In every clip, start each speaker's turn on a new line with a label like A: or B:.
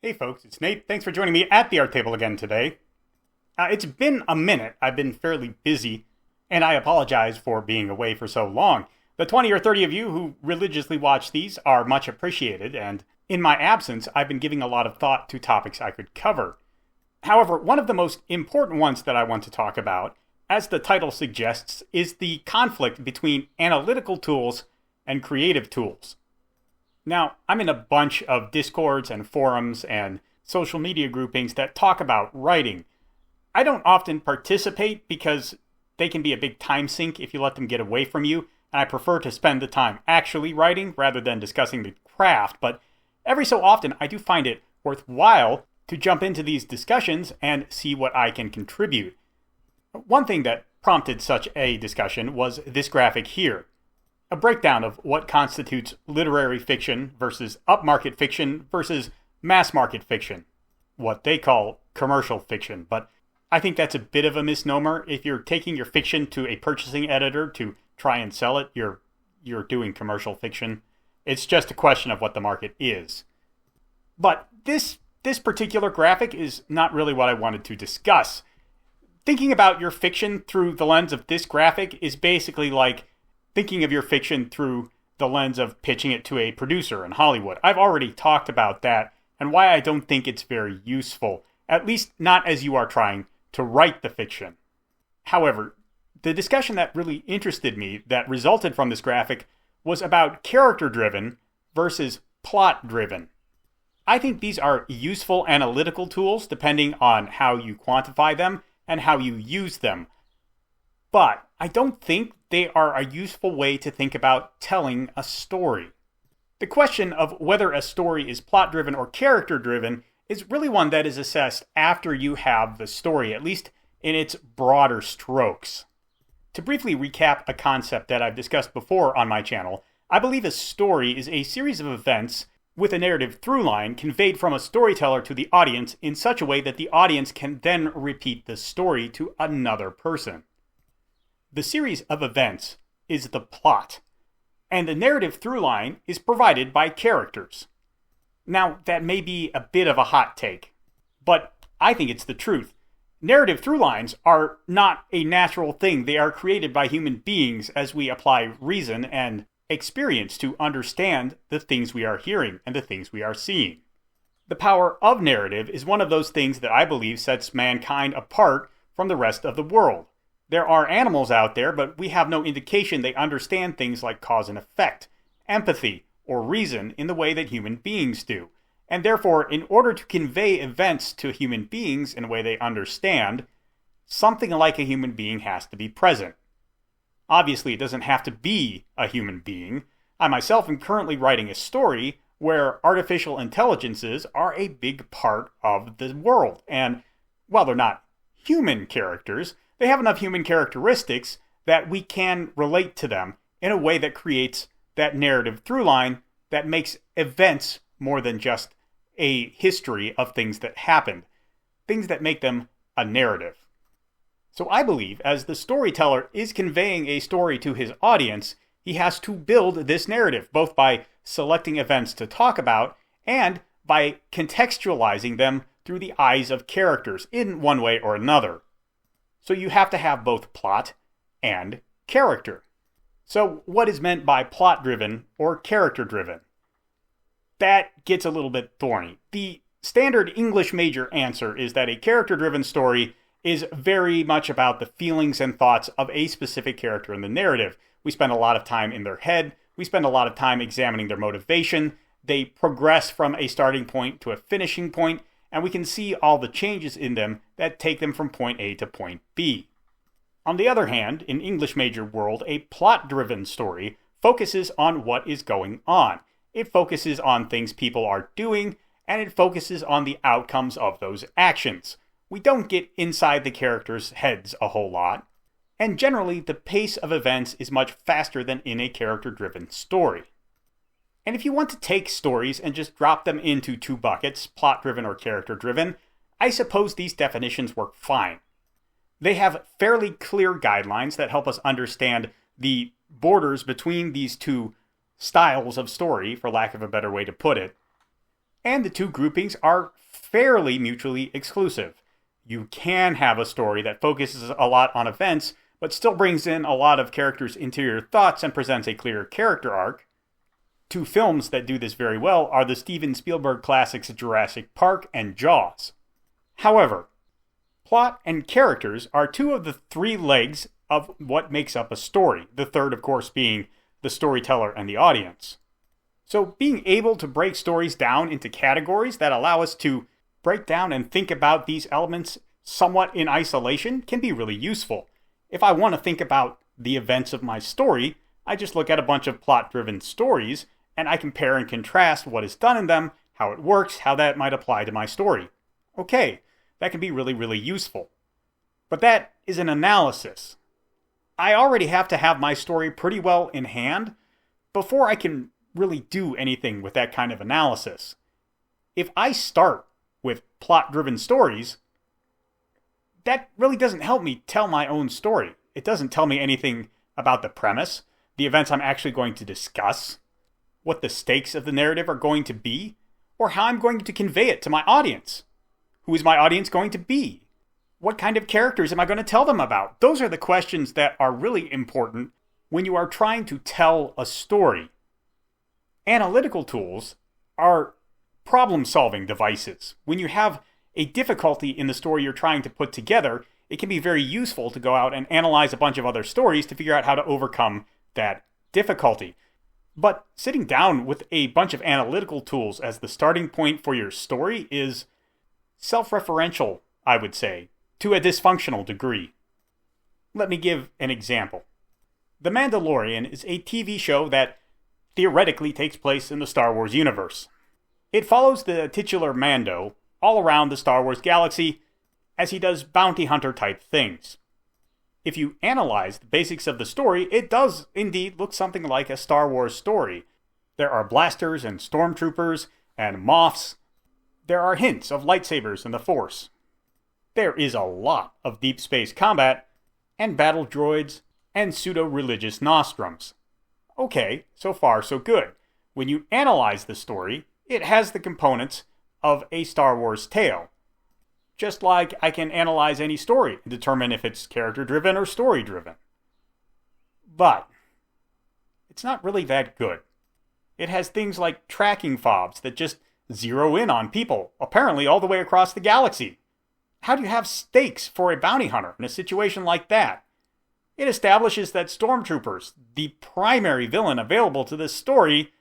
A: Hey folks, it's Nate. Thanks for joining me at the art table again today. It's been a minute. I've been fairly busy, and I apologize for being away for so long. The 20 or 30 of you who religiously watch these are much appreciated, and in my absence, I've been giving a lot of thought to topics I could cover. However, one of the most important ones that I want to talk about, as the title suggests, is the conflict between analytical tools and creative tools. Now, I'm in a bunch of discords and forums and social media groupings that talk about writing. I don't often participate because they can be a big time sink if you let them get away from you, and I prefer to spend the time actually writing rather than discussing the craft, but every so often I do find it worthwhile to jump into these discussions and see what I can contribute. One thing that prompted such a discussion was this graphic here. A breakdown of what constitutes literary fiction versus upmarket fiction versus mass market fiction, what they call commercial fiction. But I think that's a bit of a misnomer. If you're taking your fiction to a purchasing editor to try and sell it, you're doing commercial fiction. It's just a question of what the market is. But this particular graphic is not really what I wanted to discuss. Thinking about your fiction through the lens of this graphic is basically like thinking of your fiction through the lens of pitching it to a producer in Hollywood. I've already talked about that and why I don't think it's very useful, at least not as you are trying to write the fiction. However, the discussion that really interested me that resulted from this graphic was about character-driven versus plot-driven. I think these are useful analytical tools depending on how you quantify them and how you use them. But I don't think they are a useful way to think about telling a story. The question of whether a story is plot-driven or character-driven is really one that is assessed after you have the story, at least in its broader strokes. To briefly recap a concept that I've discussed before on my channel, I believe a story is a series of events with a narrative through line conveyed from a storyteller to the audience in such a way that the audience can then repeat the story to another person. The series of events is the plot, and the narrative through line is provided by characters. Now, that may be a bit of a hot take, but I think it's the truth. Narrative through lines are not a natural thing. They are created by human beings as we apply reason and experience to understand the things we are hearing and the things we are seeing. The power of narrative is one of those things that I believe sets mankind apart from the rest of the world. There are animals out there, but we have no indication they understand things like cause and effect, empathy, or reason in the way that human beings do. And therefore, in order to convey events to human beings in a way they understand, something like a human being has to be present. Obviously, it doesn't have to be a human being. I myself am currently writing a story where artificial intelligences are a big part of the world. And while they're not human characters, they have enough human characteristics that we can relate to them in a way that creates that narrative through line that makes events more than just a history of things that happened, things that make them a narrative. So I believe as the storyteller is conveying a story to his audience, he has to build this narrative, both by selecting events to talk about and by contextualizing them through the eyes of characters in one way or another. So you have to have both plot and character. So what is meant by plot-driven or character-driven? That gets a little bit thorny. The standard English major answer is that a character-driven story is very much about the feelings and thoughts of a specific character in the narrative. We spend a lot of time in their head. We spend a lot of time examining their motivation. They progress from a starting point to a finishing point, and we can see all the changes in them that take them from point A to point B. On the other hand, in English major world, a plot-driven story focuses on what is going on. It focuses on things people are doing, and it focuses on the outcomes of those actions. We don't get inside the characters' heads a whole lot, and generally the pace of events is much faster than in a character-driven story. And if you want to take stories and just drop them into two buckets, plot-driven or character-driven, I suppose these definitions work fine. They have fairly clear guidelines that help us understand the borders between these two styles of story, for lack of a better way to put it. And the two groupings are fairly mutually exclusive. You can have a story that focuses a lot on events, but still brings in a lot of characters' interior thoughts and presents a clear character arc. Two films that do this very well are the Steven Spielberg classics Jurassic Park and Jaws. However, plot and characters are two of the three legs of what makes up a story, the third, of course, being the storyteller and the audience. So being able to break stories down into categories that allow us to break down and think about these elements somewhat in isolation can be really useful. If I want to think about the events of my story, I just look at a bunch of plot-driven stories, and I compare and contrast what is done in them, how it works, how that might apply to my story. Okay, that can be really, really useful. But that is an analysis. I already have to have my story pretty well in hand before I can really do anything with that kind of analysis. If I start with plot-driven stories, that really doesn't help me tell my own story. It doesn't tell me anything about the premise, the events I'm actually going to discuss, what the stakes of the narrative are going to be, or how I'm going to convey it to my audience. Who is my audience going to be? What kind of characters am I going to tell them about? Those are the questions that are really important when you are trying to tell a story. Analytical tools are problem-solving devices. When you have a difficulty in the story you're trying to put together, it can be very useful to go out and analyze a bunch of other stories to figure out how to overcome that difficulty. But sitting down with a bunch of analytical tools as the starting point for your story is self-referential, I would say, to a dysfunctional degree. Let me give an example. The Mandalorian is a TV show that theoretically takes place in the Star Wars universe. It follows the titular Mando all around the Star Wars galaxy as he does bounty hunter type things. If you analyze the basics of the story, it does indeed look something like a Star Wars story. There are blasters and stormtroopers and moths. There are hints of lightsabers and the Force. There is a lot of deep space combat and battle droids and pseudo-religious nostrums. Okay, so far so good. When you analyze the story, it has the components of a Star Wars tale. Just like I can analyze any story and determine if it's character-driven or story-driven. But it's not really that good. It has things like tracking fobs that just zero in on people, apparently all the way across the galaxy. How do you have stakes for a bounty hunter in a situation like that? It establishes that stormtroopers, the primary villain available to this story,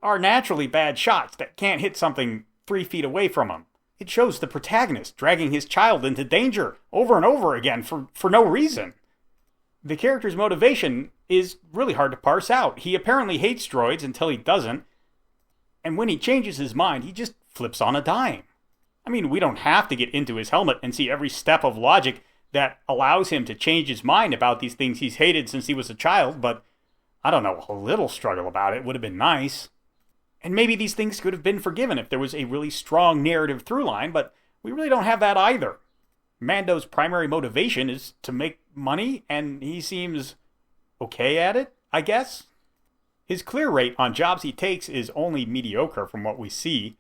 A: are naturally bad shots that can't hit something 3 feet away from them. It shows the protagonist dragging his child into danger over and over again for no reason. The character's motivation is really hard to parse out. He apparently hates droids until he doesn't, and when he changes his mind, he just flips on a dime. I mean, we don't have to get into his helmet and see every step of logic that allows him to change his mind about these things he's hated since he was a child, but I don't know, a little struggle about it would have been nice. And maybe these things could have been forgiven if there was a really strong narrative through line, but we really don't have that either. Mando's primary motivation is to make money, and he seems okay at it, I guess. His clear rate on jobs he takes is only mediocre from what we see,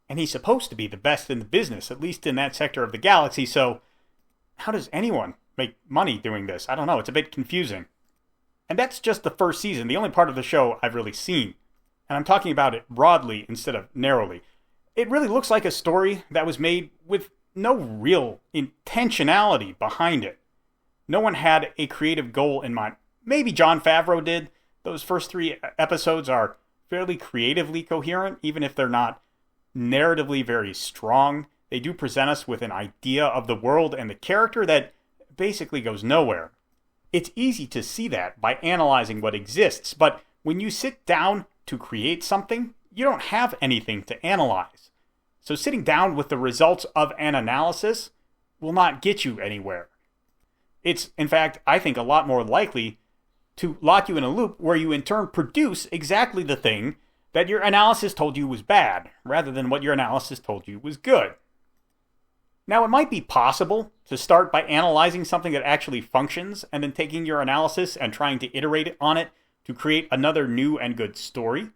A: and he's supposed to be the best in the business, at least in that sector of the galaxy, so how does anyone make money doing this? I don't know, it's a bit confusing. And that's just the first season, the only part of the show I've really seen. And I'm talking about it broadly instead of narrowly. It really looks like a story that was made with no real intentionality behind it. No one had a creative goal in mind. Maybe Jon Favreau did. Those first 3 episodes are fairly creatively coherent, even if they're not narratively very strong. They do present us with an idea of the world and the character that basically goes nowhere. It's easy to see that by analyzing what exists, but when you sit down to create something, you don't have anything to analyze. So sitting down with the results of an analysis will not get you anywhere. It's, in fact, I think a lot more likely to lock you in a loop where you in turn produce exactly the thing that your analysis told you was bad, rather than what your analysis told you was good. Now, it might be possible to start by analyzing something that actually functions and then taking your analysis and trying to iterate on it to create another new and good story.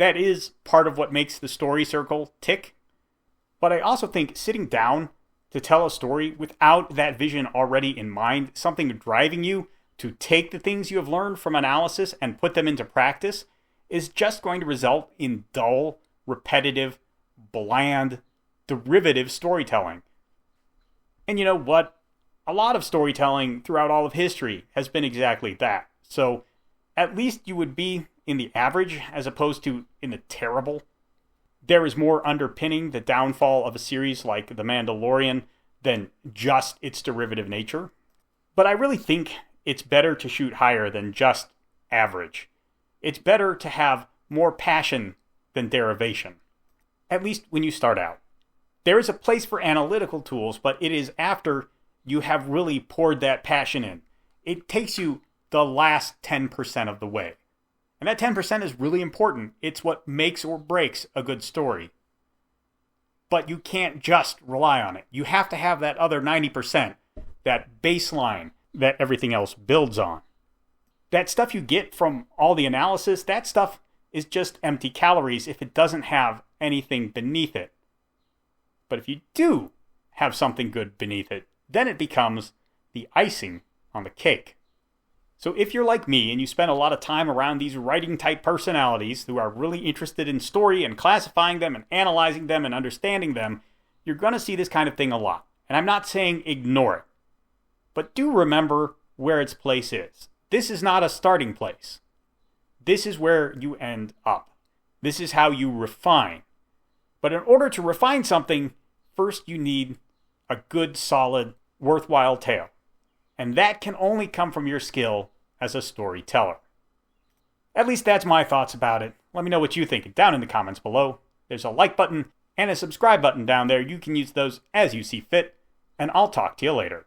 A: That is part of what makes the story circle tick. But I also think sitting down to tell a story without that vision already in mind, something driving you to take the things you have learned from analysis and put them into practice, is just going to result in dull, repetitive, bland, derivative storytelling. And you know what? A lot of storytelling throughout all of history has been exactly that. So at least you would be in the average as opposed to in the terrible. There is more underpinning the downfall of a series like The Mandalorian than just its derivative nature. But I really think it's better to shoot higher than just average. It's better to have more passion than derivation. At least when you start out. There is a place for analytical tools, but it is after you have really poured that passion in. It takes you the last 10% of the way. And that 10% is really important. It's what makes or breaks a good story. But you can't just rely on it. You have to have that other 90%, that baseline that everything else builds on. That stuff you get from all the analysis, that stuff is just empty calories if it doesn't have anything beneath it. But if you do have something good beneath it, then it becomes the icing on the cake. So if you're like me and you spend a lot of time around these writing type personalities who are really interested in story and classifying them and analyzing them and understanding them, you're going to see this kind of thing a lot. And I'm not saying ignore it. But do remember where its place is. This is not a starting place. This is where you end up. This is how you refine. But in order to refine something, first you need a good, solid, worthwhile tale. And that can only come from your skill as a storyteller. At least that's my thoughts about it. Let me know what you think down in the comments below. There's a like button and a subscribe button down there. You can use those as you see fit. And I'll talk to you later.